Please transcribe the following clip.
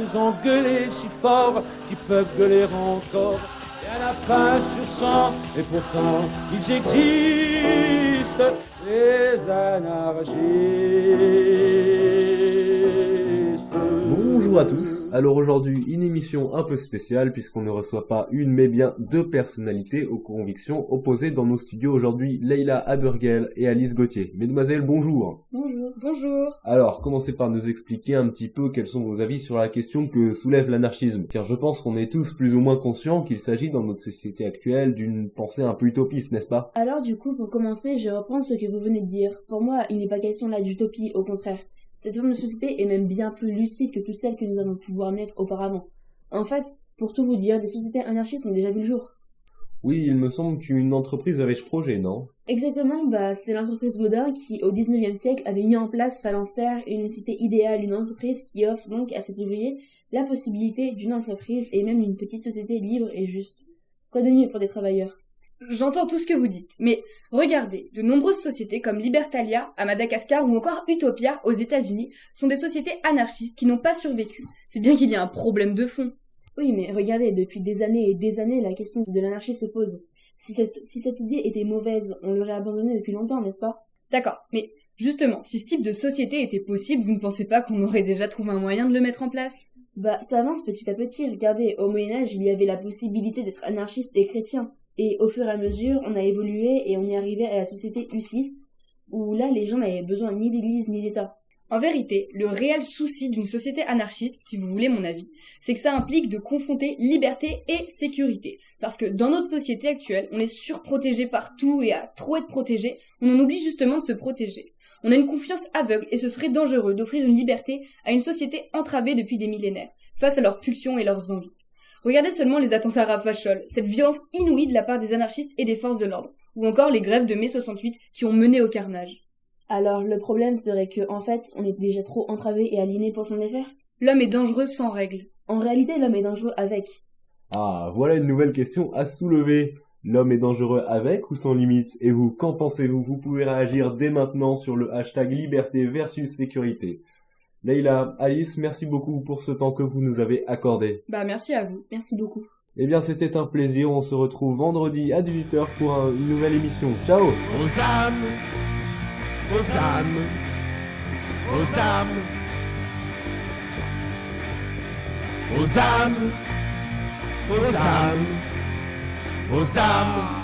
faisant gueuler si fort qu'ils peuvent gueuler encore. Et à la fin sur 100, et pourtant ils existent, les anarchistes. Bonjour à tous, alors aujourd'hui une émission un peu spéciale puisqu'on ne reçoit pas une mais bien deux personnalités aux convictions opposées dans nos studios aujourd'hui, Leïla Abergel et Alice Gauthier. Mesdemoiselles, bonjour. Bonjour. Bonjour. Alors, commencez par nous expliquer un petit peu quels sont vos avis sur la question que soulève l'anarchisme, car je pense qu'on est tous plus ou moins conscients qu'il s'agit dans notre société actuelle d'une pensée un peu utopiste, n'est-ce pas? Alors du coup, pour commencer, je reprends ce que vous venez de dire. Pour moi, il n'est pas question là d'utopie, au contraire. Cette forme de société est même bien plus lucide que toutes celles que nous avons pu voir naître auparavant. En fait, pour tout vous dire, des sociétés anarchistes ont déjà vu le jour. Oui, il me semble qu'une entreprise avait ce projet, non? Exactement, c'est l'entreprise Godin qui, au 19e siècle, avait mis en place Phalanstère, une cité idéale, une entreprise qui offre donc à ses ouvriers la possibilité d'une entreprise et même d'une petite société libre et juste. Quoi de mieux pour des travailleurs? J'entends tout ce que vous dites, mais regardez, de nombreuses sociétés comme Libertalia à Madagascar ou encore Utopia aux États-Unis sont des sociétés anarchistes qui n'ont pas survécu. C'est bien qu'il y a un problème de fond. Oui, mais regardez, depuis des années et des années, la question de l'anarchie se pose. Si cette idée était mauvaise, on l'aurait abandonnée depuis longtemps, n'est-ce pas? D'accord, mais justement, si ce type de société était possible, vous ne pensez pas qu'on aurait déjà trouvé un moyen de le mettre en place? Ça avance petit à petit, regardez, au Moyen-Âge, il y avait la possibilité d'être anarchiste et chrétien. Et au fur et à mesure, on a évolué et on est arrivé à la société hussiste, où là, les gens n'avaient besoin ni d'église ni d'État. En vérité, le réel souci d'une société anarchiste, si vous voulez mon avis, c'est que ça implique de confronter liberté et sécurité. Parce que dans notre société actuelle, on est surprotégé partout et à trop être protégé, on en oublie justement de se protéger. On a une confiance aveugle et ce serait dangereux d'offrir une liberté à une société entravée depuis des millénaires, face à leurs pulsions et leurs envies. Regardez seulement les attentats à Rafachol, cette violence inouïe de la part des anarchistes et des forces de l'ordre, ou encore les grèves de mai 68 qui ont mené au carnage. Alors, le problème serait que, en fait, on est déjà trop entravé et aliéné pour s'en défaire. L'homme est dangereux sans règles. En réalité, l'homme est dangereux avec. Ah, voilà une nouvelle question à soulever. L'homme est dangereux avec ou sans limite? Et vous, qu'en pensez-vous? Vous pouvez réagir dès maintenant sur le hashtag liberté versus sécurité. Leïla, Alice, merci beaucoup pour ce temps que vous nous avez accordé. Merci à vous. Merci beaucoup. Eh bien, c'était un plaisir. On se retrouve vendredi à 18h pour une nouvelle émission. Ciao! Aux âmes, aux âmes, aux âmes, aux âmes, aux âmes, aux âmes.